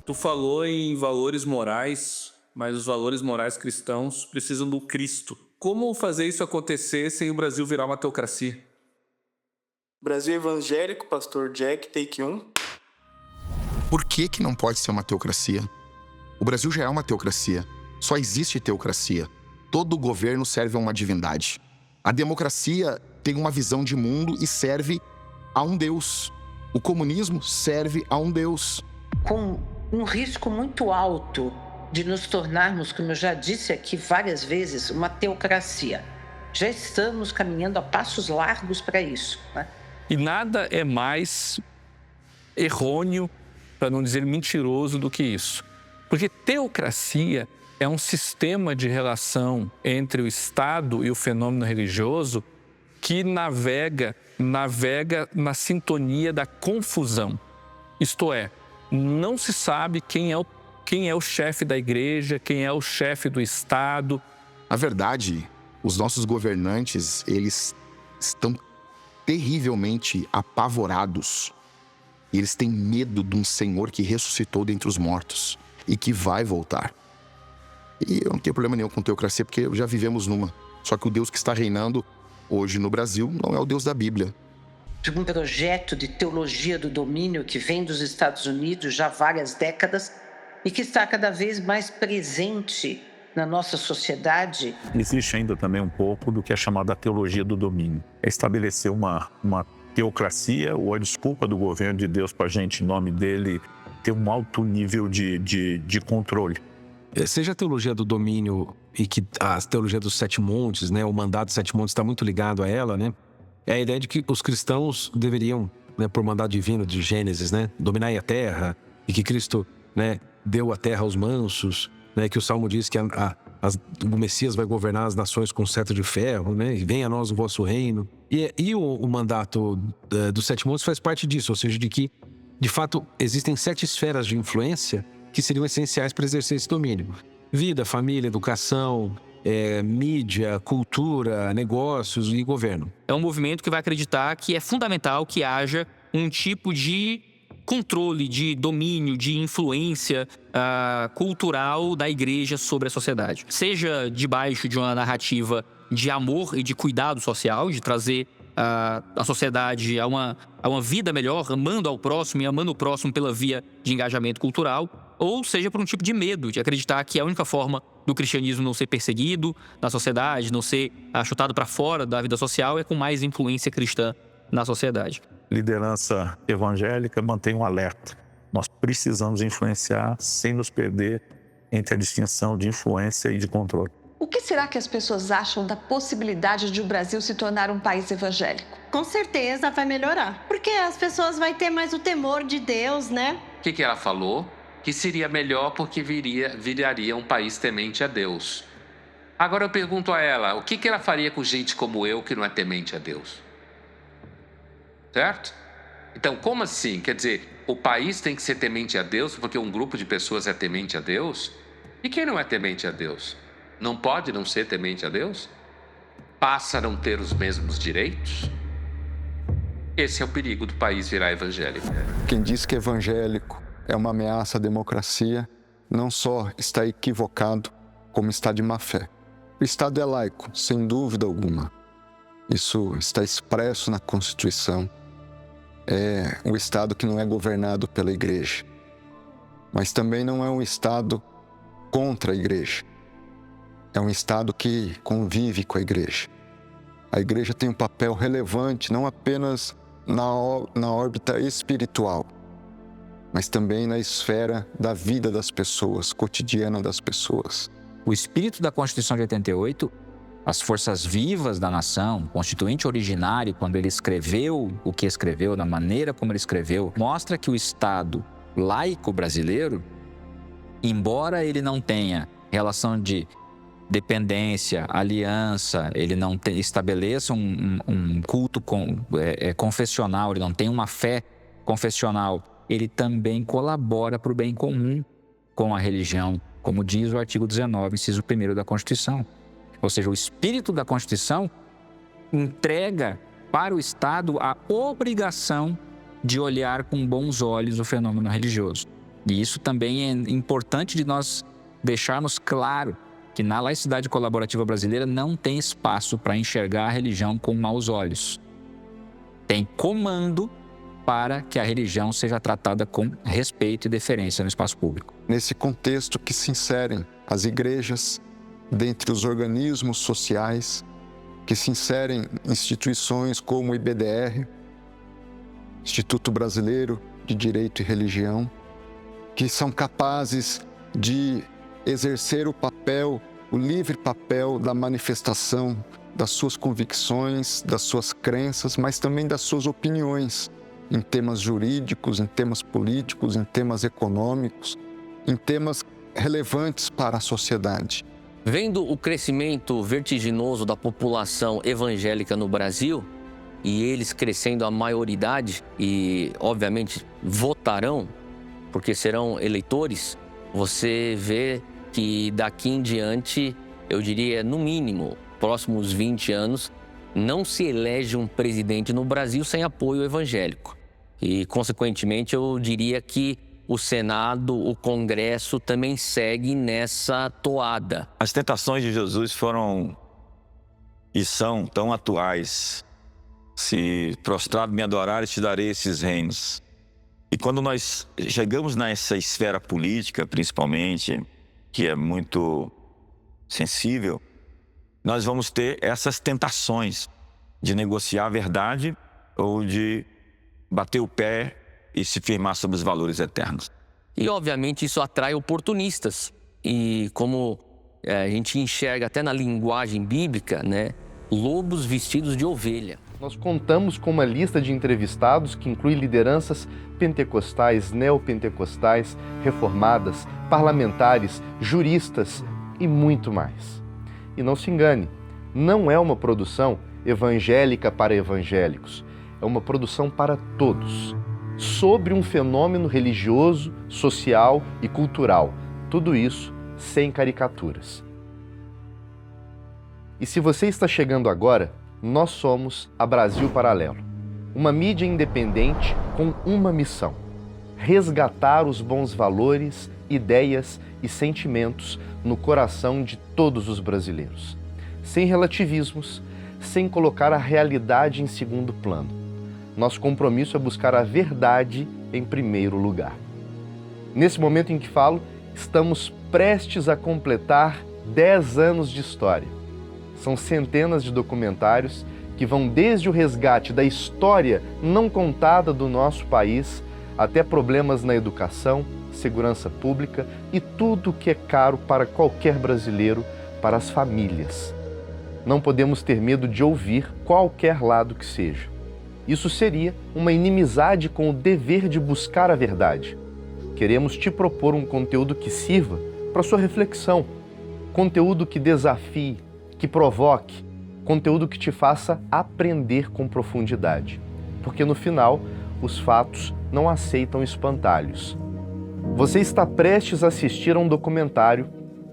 Tu falou em valores morais, mas os valores morais cristãos precisam do Cristo. Como fazer isso acontecer sem o Brasil virar uma teocracia? Brasil Evangélico, Pastor Jack, take 1. Por que não pode ser uma teocracia? O Brasil já é uma teocracia. Só existe teocracia. Todo governo serve a uma divindade. A democracia tem uma visão de mundo e serve a um Deus. O comunismo serve a um Deus. Com um risco muito alto de nos tornarmos, como eu já disse aqui várias vezes, uma teocracia. Já estamos caminhando a passos largos para isso, né? E nada é mais errôneo, para não dizer mentiroso, do que isso. Porque teocracia é um sistema de relação entre o Estado e o fenômeno religioso que navega na sintonia da confusão. Isto é, não se sabe quem é o chefe da igreja, quem é o chefe do Estado. Na verdade, os nossos governantes, eles estão terrivelmente apavorados. E eles têm medo de um Senhor que ressuscitou dentre os mortos e que vai voltar. E eu não tenho problema nenhum com teocracia, porque já vivemos numa. Só que o Deus que está reinando hoje no Brasil não é o Deus da Bíblia. De um projeto de teologia do domínio que vem dos Estados Unidos já há várias décadas e que está cada vez mais presente na nossa sociedade. Existe ainda também um pouco do que é chamada a teologia do domínio. É estabelecer uma teocracia ou a desculpa do governo de Deus para a gente, em nome dele, ter um alto nível de controle. Seja a teologia do domínio e que a teologia dos sete montes, né, o mandato dos sete montes está muito ligado a ela, né? É a ideia de que os cristãos deveriam, né, por mandato divino de Gênesis, né, dominar a terra, e que Cristo, né, deu a terra aos mansos, né, que o Salmo diz que o Messias vai governar as nações com cetro de ferro, né, e venha a nós o vosso reino. E o mandato dos sete montes faz parte disso, ou seja, de que, de fato, existem 7 esferas de influência que seriam essenciais para exercer esse domínio. Vida, família, educação, mídia, cultura, negócios e governo. É um movimento que vai acreditar que é fundamental que haja um tipo de controle, de domínio, de influência cultural da igreja sobre a sociedade. Seja debaixo de uma narrativa de amor e de cuidado social, de trazer a sociedade a uma vida melhor, amando ao próximo e amando o próximo pela via de engajamento cultural, ou seja por um tipo de medo, de acreditar que a única forma do cristianismo não ser perseguido na sociedade, não ser chutado para fora da vida social, é com mais influência cristã na sociedade. Liderança evangélica mantém um alerta. Nós precisamos influenciar sem nos perder entre a distinção de influência e de controle. O que será que as pessoas acham da possibilidade de o Brasil se tornar um país evangélico? Com certeza vai melhorar, porque as pessoas vão ter mais o temor de Deus, né? O que ela falou? Que seria melhor porque viraria um país temente a Deus. Agora eu pergunto a ela, o que ela faria com gente como eu que não é temente a Deus? Certo? Então, como assim? Quer dizer, o país tem que ser temente a Deus porque um grupo de pessoas é temente a Deus? E quem não é temente a Deus? Não pode não ser temente a Deus? Passa a não ter os mesmos direitos? Esse é o perigo do país virar evangélico. Quem diz que evangélico é uma ameaça à democracia, não só está equivocado, como está de má fé. O Estado é laico, sem dúvida alguma. Isso está expresso na Constituição. É um Estado que não é governado pela Igreja. Mas também não é um Estado contra a Igreja. É um Estado que convive com a Igreja. A Igreja tem um papel relevante, não apenas na órbita espiritual, mas também na esfera da vida das pessoas, cotidiana das pessoas. O espírito da Constituição de 88, as forças vivas da nação, o constituinte originário, quando ele escreveu o que escreveu, da maneira como ele escreveu, mostra que o Estado laico brasileiro, embora ele não tenha relação de dependência, aliança, ele não estabeleça um culto confessional, ele não tem uma fé confessional, ele também colabora para o bem comum com a religião, como diz o artigo 19, inciso 1º da Constituição. Ou seja, o espírito da Constituição entrega para o Estado a obrigação de olhar com bons olhos o fenômeno religioso. E isso também é importante de nós deixarmos claro que na laicidade colaborativa brasileira não tem espaço para enxergar a religião com maus olhos. Tem comando para que a religião seja tratada com respeito e deferência no espaço público. Nesse contexto que se inserem as igrejas, dentre os organismos sociais, que se inserem instituições como o IBDR, Instituto Brasileiro de Direito e Religião, que são capazes de exercer o livre papel da manifestação das suas convicções, das suas crenças, mas também das suas opiniões em temas jurídicos, em temas políticos, em temas econômicos, em temas relevantes para a sociedade. Vendo o crescimento vertiginoso da população evangélica no Brasil, e eles crescendo a maioridade e, obviamente, votarão, porque serão eleitores, você vê que daqui em diante, eu diria, no mínimo, próximos 20 anos, não se elege um presidente no Brasil sem apoio evangélico. E, consequentemente, eu diria que o Senado, o Congresso também segue nessa toada. As tentações de Jesus foram e são tão atuais. Se prostrado me adorares, te darei esses reinos. E quando nós chegamos nessa esfera política, principalmente, que é muito sensível, nós vamos ter essas tentações de negociar a verdade ou de bater o pé e se firmar sobre os valores eternos. E, obviamente, isso atrai oportunistas. E como a gente enxerga até na linguagem bíblica, né, lobos vestidos de ovelha. Nós contamos com uma lista de entrevistados que inclui lideranças pentecostais, neopentecostais, reformadas, parlamentares, juristas e muito mais. E não se engane, não é uma produção evangélica para evangélicos, é uma produção para todos, sobre um fenômeno religioso, social e cultural. Tudo isso sem caricaturas. E se você está chegando agora, nós somos a Brasil Paralelo, uma mídia independente com uma missão: resgatar os bons valores, ideias e sentimentos no coração de todos os brasileiros, sem relativismos, sem colocar a realidade em segundo plano. Nosso compromisso é buscar a verdade em primeiro lugar. Nesse momento em que falo, estamos prestes a completar 10 anos de história. São centenas de documentários que vão desde o resgate da história não contada do nosso país até problemas na educação, segurança pública e tudo o que é caro para qualquer brasileiro, para as famílias. Não podemos ter medo de ouvir qualquer lado que seja. Isso seria uma inimizade com o dever de buscar a verdade. Queremos te propor um conteúdo que sirva para sua reflexão, conteúdo que desafie, que provoque, conteúdo que te faça aprender com profundidade. Porque no final, os fatos não aceitam espantalhos. Você está prestes a assistir a um documentário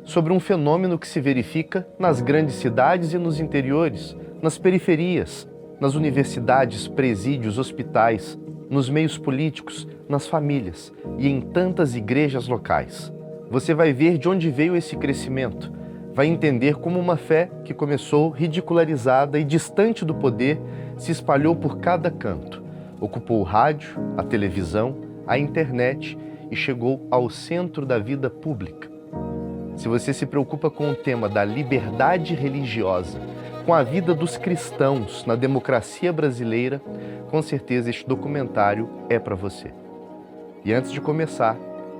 sobre um fenômeno que se verifica nas grandes cidades e nos interiores, nas periferias, nas universidades, presídios, hospitais, nos meios políticos, nas famílias e em tantas igrejas locais. Você vai ver de onde veio esse crescimento, vai entender como uma fé que começou ridicularizada e distante do poder se espalhou por cada canto, ocupou o rádio, a televisão, a internet e chegou ao centro da vida pública. Se você se preocupa com o tema da liberdade religiosa, com a vida dos cristãos na democracia brasileira, com certeza este documentário é para você. E antes de começar,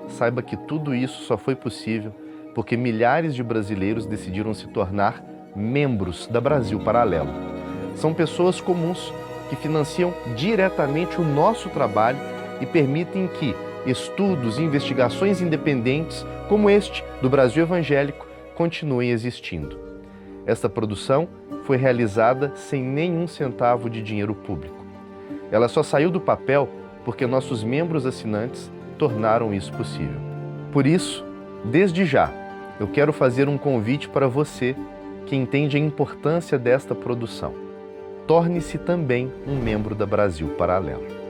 saiba que tudo isso só foi possível porque milhares de brasileiros decidiram se tornar membros da Brasil Paralelo. São pessoas comuns que financiam diretamente o nosso trabalho e permitem que estudos e investigações independentes, como este do Brasil Evangélico, continuem existindo. Esta produção foi realizada sem nenhum centavo de dinheiro público. Ela só saiu do papel porque nossos membros assinantes tornaram isso possível. Por isso, desde já, eu quero fazer um convite para você que entende a importância desta produção. Torne-se também um membro da Brasil Paralelo.